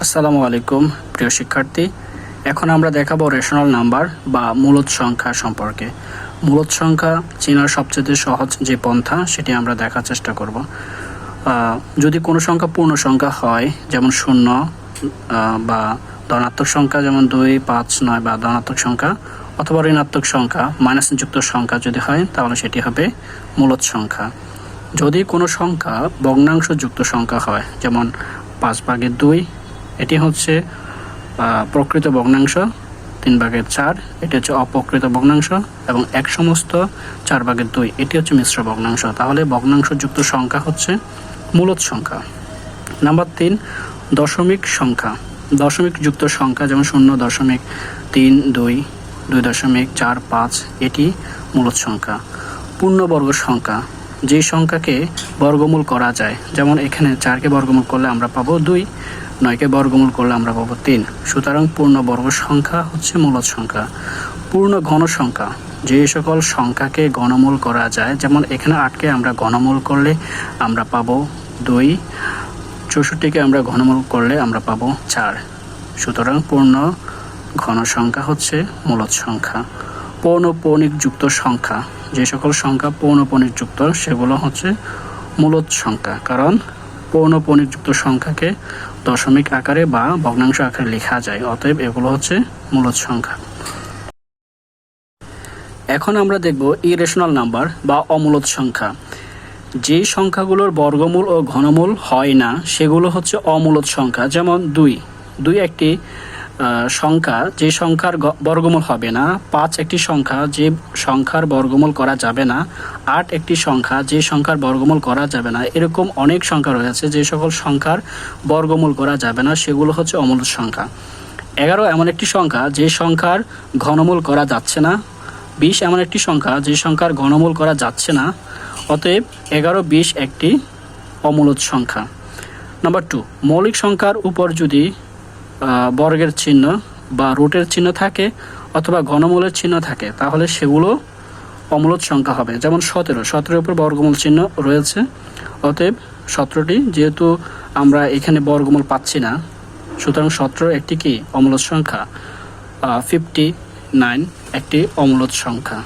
আসসালামু আলাইকুম প্রিয় শিক্ষার্থী। এখন আমরা দেখাবো রেশনাল নাম্বার বা মূলদ সংখ্যা সম্পর্কে। মূলদ সংখ্যা চেনার সবচেয়ে সহজ যে পন্থা সেটি আমরা দেখার চেষ্টা করব। যদি কোনো সংখ্যা পূর্ণ সংখ্যা হয়, যেমন 0 বা ধনাত্মক সংখ্যা যেমন 2, 5, 9 বা ধনাত্মক সংখ্যা, অথবা ঋণাত্মক সংখ্যা মাইনাস যুক্ত সংখ্যা যদি হয়, তাহলে সেটি হবে মূলদ সংখ্যা। যদি কোনো সংখ্যা ভগ্নাংশ যুক্ত সংখ্যা হয়, যেমন 5/2, এটি হচ্ছে প্রকৃত ভগ্নাংশ, 3/4 এটি হচ্ছে অপ্রকৃত ভগ্নাংশ, এবং 1/4/2 এটি হচ্ছে মিশ্র ভগ্নাংশ, তাহলে ভগ্নাংশ যুক্ত সংখ্যা হচ্ছে মূলদ সংখ্যা। নাম্বার 3, দশমিক সংখ্যা। দশমিক যুক্ত সংখ্যা যেমন 0.32, 2.45 এটি মূলদ সংখ্যা। পূর্ণবর্গ সংখ্যা, যে সংখ্যাকে বর্গমূল করা যায়, যেমন এখানে 4কে বর্গমূল করলে আমরা পাবো 2, 9কে বর্গমূল করলে আমরা পাবো 3, সুতরাং পূর্ণবর্গ সংখ্যা হচ্ছে মূলদ সংখ্যা। পূর্ণ ঘন সংখ্যা, যে সকল সংখ্যাকে ঘনমূল করা যায়, যেমন এখানে 8কে আমরা ঘনমূল করলে আমরা পাবো 2, 64কে আমরা ঘনমূল করলে আমরা পাবো 4, সুতরাং পূর্ণ ঘন সংখ্যা হচ্ছে মূলদ সংখ্যা। পৌনঃপুনিক যুক্ত সংখ্যা, যে সকল সংখ্যা পৌনঃপুনিক যুক্ত সেগুলো হচ্ছে মূলদ সংখ্যা, কারণ পৌনঃপুনিক যুক্ত সংখ্যাকে দশমিক আকারে বা ভগ্নাংশ আকারে লেখা যায়, অতএব এগুলো হচ্ছে মূলদ সংখ্যা। এখন আমরা দেখব ইরেশনাল নাম্বার বা অমূলদ সংখ্যা। যে সংখ্যাগুলোর বর্গমূল ও ঘনমূল হয় না সেগুলো হচ্ছে অমূলদ সংখ্যা। যেমন 2 একটি সংখ্যা, যে সংখ্যার বর্গমূল হবে না। 5 একটি সংখ্যা, যে সংখ্যার বর্গমূল করা যাবে না। 8 একটি সংখ্যা, যে সংখ্যার বর্গমূল করা যাবে না। এরকম অনেক সংখ্যা রয়েছে যে সকল সংখ্যার বর্গমূল করা যাবে না, সেগুলো হচ্ছে অমূলদ সংখ্যা। 11 এমন একটি সংখ্যা, যে সংখ্যার ঘনমূল করা যাচ্ছে না। 20 এমন একটি সংখ্যা, যে সংখ্যার ঘনমূল করা যাচ্ছে না, অতএব 11, 20 একটি অমূলদ সংখ্যা। নাম্বার 2, মৌলিক সংখ্যার উপর যদি বর্গের চিহ্ন বা রুটের চিহ্ন থাকে অথবা ঘনমূলের চিহ্ন থাকে, তাহলে সেগুলো অমূলদ সংখ্যা হবে। যেমন 17 উপর বর্গমূল চিহ্ন রয়েছে, অতএব 17টি, যেহেতু আমরা এখানে বর্গমূল পাচ্ছি না, সুতরাং 17 একটি কি অমূলদ সংখ্যা। 59 একটি অমূলদ সংখ্যা।